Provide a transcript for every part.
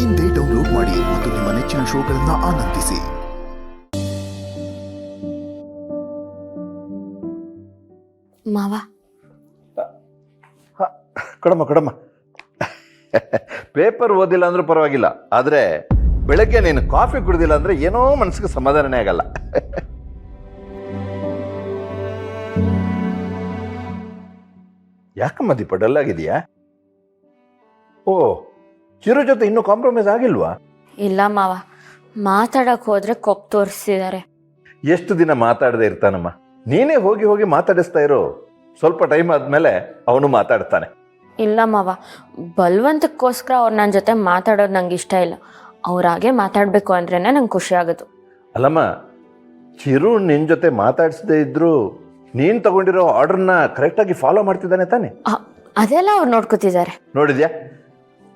ಇಂದೇ ಡೌನ್ಲೋಡ್ ಮಾಡಿ ಮತ್ತು ನಿಮ್ಮ ನೆಚ್ಚಿನ ಶೋಗಳನ್ನು ಆನಂದಿಸಿ. ಮಾವ ಕಡಮ್ಮ ಪೇಪರ್ ಓದಿಲ್ಲ ಅಂದ್ರೂ ಪರವಾಗಿಲ್ಲ, ಆದ್ರೆ ಬೆಳಗ್ಗೆ ನೀನು ಕಾಫಿ ಕುಡಿದಿಲ್ಲ ಅಂದ್ರೆ ಏನೋ ಮನಸ್ಸಿಗೆ ಸಮಾಧಾನನೇ ಆಗಲ್ಲ. ಯಾಕಮ್ಮ ದೀಪ ಡಲ್ ಆಗಿದೆಯಾ? ಓ, ಚಿರು ಜೊತೆ ಇನ್ನೂ ಕಾಂಪ್ರಮೈಸ್ ಆಗಿಲ್ವಾ? ಇಲ್ಲ ಮಾವ, ಮಾತಾಡಕ್ ಹೋದ್ರೆ ಕೊಪ್ ತೋರಿಸ್ತಿದ್ದಾರೆ. ಎಷ್ಟು ದಿನ ಮಾತಾಡದೆ ಇರ್ತಾನಮ್ಮ? ನೀನೇ ಹೋಗಿ ಹೋಗಿ ಮಾತಾಡಿಸ್ತಾ ಇರೋ. ಸ್ವಲ್ಪ ಟೈಮ್ ಆದ್ಮೇಲೆ ಅವನು ಮಾತಾಡ್ತಾನೆ. ಇಲ್ಲ ಮಾವ, ಬಲ್ವಂತಕ್ಕೋಸ್ಕರ ಅವ್ರು ನನ್ನ ಜೊತೆ ಮಾತಾಡೋದು ನಂಗೆ ಇಷ್ಟ ಇಲ್ಲ. ಅವ್ರಾಗೆ ಮಾತಾಡ್ಬೇಕು ಅಂದ್ರೇನೆ ನಂಗೆ ಖುಷಿ ಆಗೋದು. ಅಲ್ಲಮ್ಮ, ಚಿರು ನಿನ್ ಜೊತೆ ಮಾತಾಡಿಸದೇ ಇದ್ರು ನೀನ್ ತಗೊಂಡಿರೋ ಆರ್ಡರ್ನ ಕರೆಕ್ಟಾಗಿ ಫಾಲೋ ಮಾಡ್ತಿದ್ದಾನೆ ತಾನೆ? ಅದೆಲ್ಲ ಅವ್ರು ನೋಡ್ಕೋತಿದ್ದಾರೆ. ನೋಡಿದ್ಯಾ,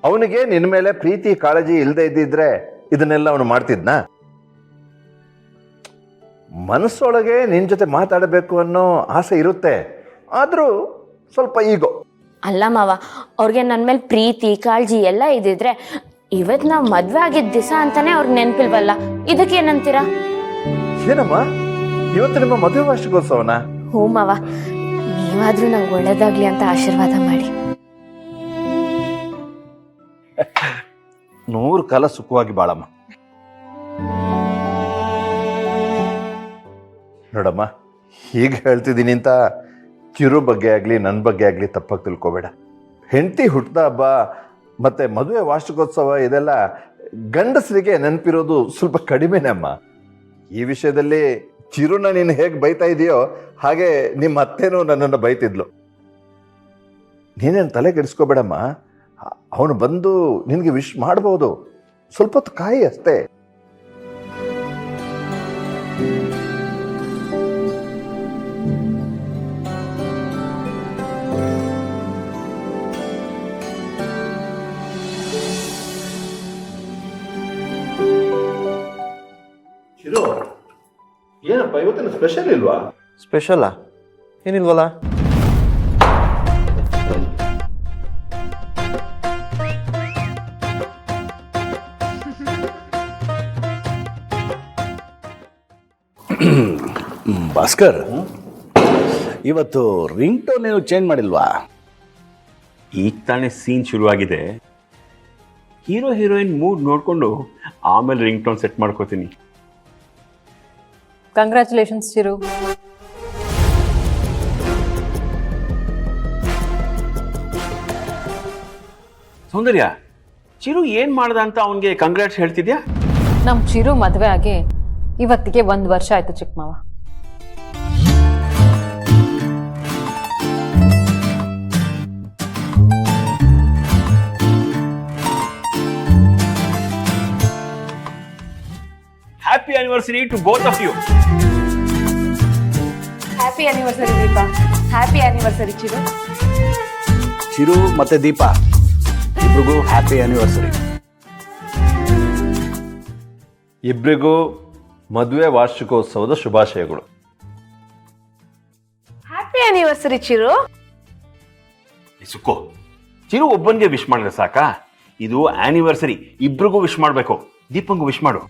ಅವನಿಗೆ ನಿನ್ನ ಮೇಲೆ ಪ್ರೀತಿ ಕಾಳಜಿ ಇಲ್ಲದೆ ಇದ್ದಿದ್ರೆ ಇದನ್ನೆಲ್ಲ ಅವನು ಮಾಡ್ತಿದ್ನಾ? ಮನಸ್ಸೊಳಗೆ ನಿನ್ ಜೊತೆ ಮಾತಾಡಬೇಕು ಅನ್ನೋ ಆಸೆ ಇರುತ್ತೆ, ಆದ್ರೂ ಸ್ವಲ್ಪ ಈಗೋ. ಅಲ್ಲ ಮಾವ, ಅವ್ರಿಗೆ ನನ್ನ ಮೇಲೆ ಪ್ರೀತಿ ಕಾಳಜಿ ಎಲ್ಲ ಇದ್ದಿದ್ರೆ ಇವತ್ತು ನಾವು ಮದ್ವೆ ಆಗಿದ್ದ ದಿವಸ ಅಂತಾನೆ ಅವ್ರಿಗೆ ನೆನಪಿಲ್ವಲ್ಲ. ಇದಕ್ಕೆ ಏನಂತೀರಾ? ಏನಮ್ಮ, ಇವತ್ತು ನಿಮ್ಮ ಮದುವೆ ವಾರ್ಷಿಕೋತ್ಸವನ? ಹ್ಞೂ ಮಾವ, ನೀವಾದ್ರೂ ನಂಗೆ ಒಳ್ಳೇದಾಗ್ಲಿ ಅಂತ ಆಶೀರ್ವಾದ ಮಾಡಿ. 100 ಕಾಲ ಸುಖವಾಗಿ ಬಾಳಮ್ಮ. ನೋಡಮ್ಮ, ಹೀಗೆ ಹೇಳ್ತಿದ್ದೀನಿ ಅಂತ ಚಿರು ಬಗ್ಗೆ ಆಗಲಿ ನನ್ನ ಬಗ್ಗೆ ಆಗಲಿ ತಪ್ಪಾಗಿ ತಿಳ್ಕೊಬೇಡ. ಹೆಂಡತಿ ಹುಟ್ಟಿದ ಹಬ್ಬ ಮತ್ತೆ ಮದುವೆ ವಾರ್ಷಿಕೋತ್ಸವ ಇದೆಲ್ಲ ಗಂಡಸರಿಗೆ ನೆನಪಿರೋದು ಸ್ವಲ್ಪ ಕಡಿಮೆನೇ ಅಮ್ಮ. ಈ ವಿಷಯದಲ್ಲಿ ಚಿರುನ ನೀನು ಹೇಗೆ ಬೈತಾ ಇದೆಯೋ ಹಾಗೆ ನಿಮ್ಮ ಅತ್ತೇನೂ ನನ್ನನ್ನು ಬೈತಿದ್ಲು. ನೀನೇನು ತಲೆ ಕೆಡಿಸ್ಕೋಬೇಡಮ್ಮ, ಅವನು ಬಂದು ನಿನಗೆ ವಿಶ್ ಮಾಡ್ಬೋದು. ಸ್ವಲ್ಪ ಹೊತ್ತು ಕಾಯಿ ಅಷ್ಟೇ. ಚಿರು, ಏನಪ್ಪ ಇವತ್ತಿನ ಸ್ಪೆಷಲ್ ಇಲ್ವಾ? ಸ್ಪೆಷಲಾ? ಏನಿಲ್ವಲ್ಲ. ಭಾಸ್ಕರ್, ಇವತ್ತು ರಿಂಗ್ ಟೋನ್ ಏನು ಚೇಂಜ್ ಮಾಡಿಲ್ವಾ? ಈಗ ತಾನೇ ಸೀನ್ ಶುರುವಾಗಿದೆ. ಹೀರೋ ಹೀರೋಯಿನ್ ಮೂಡ್ ನೋಡಿಕೊಂಡು ಆಮೇಲೆ ರಿಂಗ್ ಟೋನ್ ಸೆಟ್ ಮಾಡ್ಕೋತೀನಿ. ಕಂಗ್ರ್ಯಾಚುಲೇಷನ್ಸ್ ಚಿರು. ಸೌಂದರ್ಯ, ಚಿರು ಏನ್ ಮಾಡ್ದ ಅಂತ ಅವನಿಗೆ ಕಂಗ್ರಾಟ್ಸ್ ಹೇಳ್ತಿದ್ಯಾ? ನಮ್ಮ ಚಿರು ಮದುವೆ ಆಗಿ ಇವತ್ತಿಗೆ 1 ವರ್ಷ ಆಯ್ತು ಚಿಕ್ಕ ಮಾವ. Happy anniversary to both of you. Happy anniversary Deepa. Happy anniversary Chiru. Chiru ಮತ್ತೆ ದೀಪ ಇಬ್ರಿಗೂ ಹ್ಯಾಪಿ ಆನಿವರ್ಸರಿ. ಇಬ್ಬರಿಗೂ ಮದುವೆ ವಾರ್ಷಿಕೋತ್ಸವದ ಶುಭಾಶಯಗಳು. Happy anniversary Chiru. ಸುಕ್ಕೋ, ಚಿರು ಒಬ್ಬನಿಗೆ ವಿಶ್ ಮಾಡಿದ್ರೆ ಸಾಕಾ? ಇದು ಆನಿವರ್ಸರಿ, ಇಬ್ರಿಗೂ ವಿಶ್ ಮಾಡ್ಬೇಕು. ದೀಪಂಗೂ ವಿಶ್ ಮಾಡು.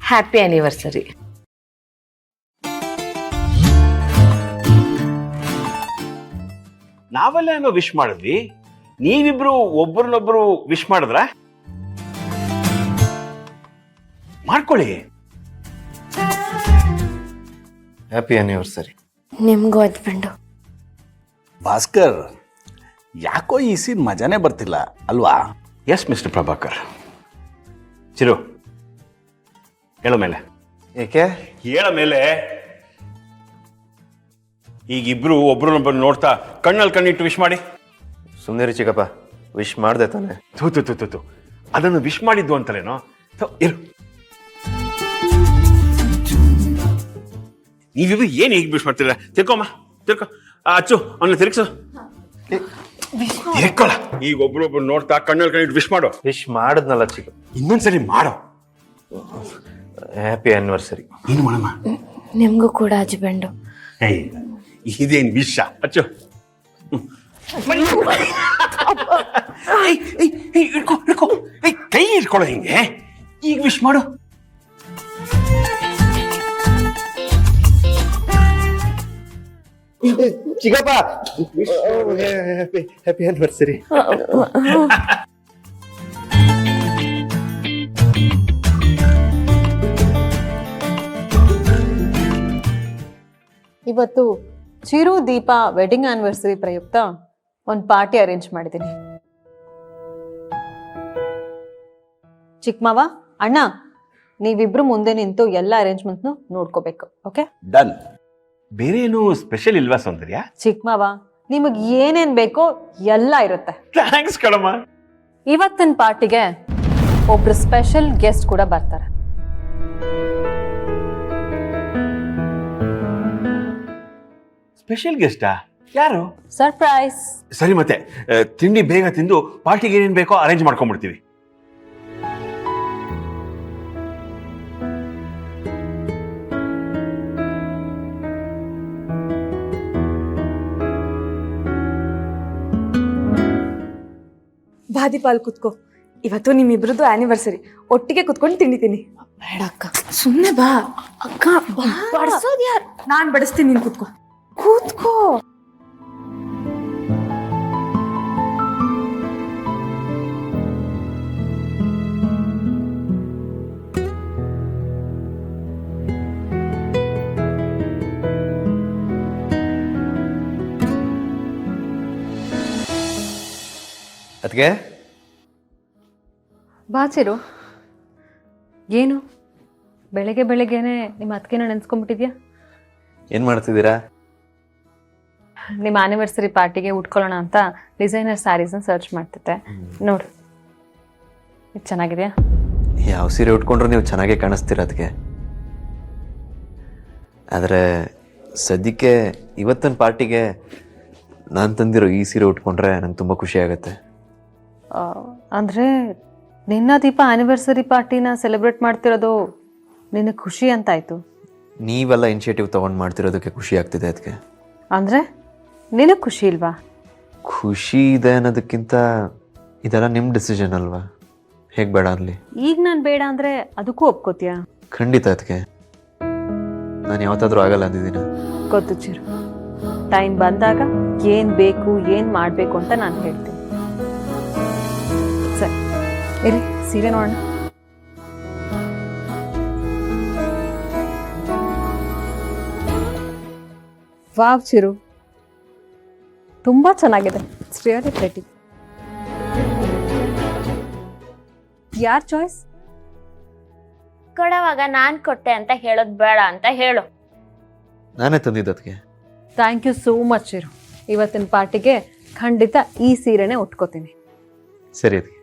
Happy anniversary. ನಾವೆಲ್ಲ ಏನೋ ವಿಶ್ ಮಾಡಿದ್ವಿ, ನೀವಿಬ್ರು ಒಬ್ಬರನ್ನೊಬ್ರು ವಿಶ್ ಮಾಡಿದ್ರ? ಮಾಡ್ಕೊಳ್ಳಿ. Happy anniversary. ನಿಮ್ಗೂ ಹಸ್ಬೆಂಡು. ಭಾಸ್ಕರ್, ಯಾಕೋ ಈ ಸೀನ್ ಮಜಾನೇ ಬರ್ತಿಲ್ಲ ಅಲ್ವಾ? Yes mister Prabhakar. ಚಿರು, ಹೇಳೋ ಮೇಲೆ. ಏಕೆ? ಹೇಳ ಮೇಲೆ. ಈಗ ಇಬ್ರು ಒಬ್ರನ್ನೊಬ್ಬರು ನೋಡ್ತಾ ಕಣ್ಣಲ್ಲಿ ಕಣ್ಣಿಟ್ಟು ವಿಶ್ ಮಾಡಿ. ಸುಂದರಿ ಚಿಕ್ಕಪ್ಪ, ವಿಶ್ ಮಾಡ್ದೆ ತಾನೆ? ತೂ ಅದನ್ನು ವಿಶ್ ಮಾಡಿದ್ದು ಅಂತಲೇನೋ. ಇರು, ನೀವಿಬ್ರು ಏನ್ ಹೇಗೆ ವಿಶ್ ಮಾಡ್ತೀರ? ತಿರ್ಕೊಮ್ಮ, ತಿರ್ಕೊ. ಅಚ್ಚು, ಅವನ್ನ ತಿರ್ಗ್ಸು. ತಿರ್ಕೊಳ. ಈಗ ಒಬ್ರೊಬ್ರು ನೋಡ್ತಾ ಕಣ್ಣಲ್ಲಿ ಕಣ್ಣಿಟ್ಟು ವಿಶ್ ಮಾಡೋ. ವಿಶ್ ಮಾಡಿದ್ನಲ್ಲ ಚಿಕ್ಕ. ಇನ್ನೊಂದ್ಸರಿ ಮಾಡೋ. Happy anniversary. ಏನು ಮಾಡಮ್ಮ? ನಿಮ್ಗೂ ಕೂಡ ಹಸ್ಬೆಂಡು. ಇದೇನ್ ವಿಷ? ಅಚ್ಚು, ಇಡ್ಕೊ. ಇಟ್ಕೊಳ್ಳೋ ಹಿಂಗೆ ಈಗ ವಿಶ್ ಮಾಡು. ಚಿಕ್ಕಪ್ಪ ಹ್ಯಾಪಿ ಆನಿವರ್ಸರಿ. ಇವತ್ತು ಚಿರು ದೀಪ ವೆಡ್ಡಿಂಗ್ ಆನಿವರ್ಸರಿ ಪ್ರಯುಕ್ತ ಒಂದು ಪಾರ್ಟಿ ಅರೇಂಜ್ ಮಾಡಿದ್ದೀನಿ. ಚಿಕ್ಕಮಾವ, ಅಣ್ಣ, ನೀವಿಬ್ರು ಮುಂದೆ ನಿಂತು ಎಲ್ಲ ಅರೇಂಜ್ಮೆಂಟ್ನು ನೋಡ್ಕೋಬೇಕು. ಓಕೆ? ಡನ್. ಬೇರೆ ಏನು ಸ್ಪೆಷಲ್ ಇಲ್ವಾ ಸೌಂದರ್ಯ? ಚಿಕ್ಕಮಾವ, ನಿಮಗ್ ಏನೇನ್ ಬೇಕೋ ಎಲ್ಲ ಇರುತ್ತೆ. ಥ್ಯಾಂಕ್ಸ್ ಕಣಮ್ಮ. ಇವತ್ತಿನ ಪಾರ್ಟಿಗೆ ಒಬ್ರು ಸ್ಪೆಷಲ್ ಗೆಸ್ಟ್ ಕೂಡ ಬರ್ತಾರೆ. ಸ್ಪೆಷಲ್ ಗೆಸ್ಟಾ? ಯಾರು? ಸರ್ಪ್ರೈಸ್. ಸರಿ, ಮತ್ತೆ ತಿಂಡಿ ಬೇಗ ತಿಂದು ಪಾರ್ಟಿಗೆ ಏನೇನ್ ಬೇಕೋ ಅರೇಂಜ್ ಮಾಡ್ಕೊಂಡ್ಬಿಡ್ತೀವಿ. ಬಾದಿಪಾಲ್ ಕುತ್ಕೋ. ಇವತ್ತು ನಿಮ್ಮಿಬ್ರದ್ದು ಆನಿವರ್ಸರಿ. ಒಟ್ಟಿಗೆ ಕುತ್ಕೊಂಡು ತಿಂಡಿತೀನಿ. ಬೇಡ ಅಕ್ಕ, ಸುಮ್ಮನೆ ಬಾ. ಅಕ್ಕ ಬಡಿಸೋದು ಯಾರು? ನಾನ್ ಬಡಿಸ್ತೀನಿ, ನೀನ್ ಕುತ್ಕೋ. ಕೂತ್ಕೋ. ಅದಕ್ಕೆ ಬಾಚಿರು, ಏನು ಬೆಳಗ್ಗೆ ಬೆಳಗ್ಗೆನೆ ನಿಮ್ಮ ಅತ್ತಿಗೆನ ನೆನ್ಸ್ಕೊಂಡ್ಬಿಟ್ಟಿದ್ಯಾ? ಏನು ಮಾಡ್ತಿದ್ದೀರಾ? ನಿಮ್ಮ ಆನಿವರ್ಸರಿ ಪಾರ್ಟಿಗೆ ಉಟ್ಕೊಳ್ಳೋಣ ಅಂತ ಡಿಸೈನರ್ ಸ್ಯಾರೀಸ್ನ ಸರ್ಚ್ ಮಾಡ್ತಿದ್ದೆ. ನೋಡು, ಇದು ಚೆನ್ನಾಗಿದೆಯಾ? ಯಾವ ಸೀರೆ ಉಟ್ಕೊಂಡ್ರು ನೀವು ಚೆನ್ನಾಗೇ ಕಾಣಿಸ್ತೀರ ಅದಕ್ಕೆ. ಆದರೆ ಸದ್ಯಕ್ಕೆ ಇವತ್ತಿನ ಪಾರ್ಟಿಗೆ ನಾನು ತಂದಿರೋ ಈ ಸೀರೆ ಉಟ್ಕೊಂಡ್ರೆ ನಂಗೆ ತುಂಬ ಖುಷಿ ಆಗುತ್ತೆ. ಅಂದರೆ ನಿನ್ನ ದೀಪ ಆನಿವರ್ಸರಿ ಪಾರ್ಟಿನ ಸೆಲೆಬ್ರೇಟ್ ಮಾಡ್ತಿರೋದು ನಿನಗೆ ಖುಷಿ ಅಂತಾಯ್ತು. ನೀವೆಲ್ಲ ಇನಿಷಿಯೇಟಿವ್ ತೊಗೊಂಡು ಮಾಡ್ತಿರೋದಕ್ಕೆ ಖುಷಿ ಆಗ್ತಿದೆ ಅದಕ್ಕೆ. ಅಂದರೆ ನಿನಗೆ ಖುಷಿ ಇಲ್ವಾ? ಖುಷಿ ಇದೆ ಅನ್ನೋದಕ್ಕಿಂತ ಇದೆಲ್ಲ ನಿಮ್ಮ ಡಿಸಿಷನ್ ಅಲ್ವಾ, ಹೇಗೆ ಬೇಡ ಅನ್ನಲಿ. ಈಗ ನಾನು ಬೇಡ ಅಂದರೆ ಅದಕ್ಕೂ ಒಪ್ಕೋತೀಯಾ? ಖಂಡಿತ ಅದಕ್ಕೆ. ನಾನು ಯಾವತ್ತಾದರೂ ಆಗಲ್ಲ ಅಂದಿದ್ದೀನಿ. ಗೊತ್ತು ಚಿರು, ಟೈಮ್ ಬಂದಾಗ ಏನು ಬೇಕು ಏನು ಮಾಡಬೇಕು ಅಂತ ನಾನು ಹೇಳ್ತೀನಿ. ಸರಿ, ಇರಿ ಸೀರೆ ನೋಡೋಣ. ವಾವ್ ಚಿರು, ತುಂಬ ಚೆನ್ನಾಗಿದೆ. It's really pretty. ಯಾರ್ ಚಾಯ್ಸ್? ಕೊಡವಾಗ ನಾನ್ ಕೊಟ್ಟೆ ಅಂತ ಹೇಳೋದು ಬೇಡ ಅಂತ ಹೇಳು. ನಾನೇ ತಂದಿದ್ದು ಅದಕ್ಕೆ. Thank you so much Chiru. ಇವತ್ತಿನ ಪಾರ್ಟಿಗೆ ಖಂಡಿತ ಈ ಸೀರೆನೇ ಉಟ್ಕೋತೀನಿ. ಸರಿ ಅದಕ್ಕೆ.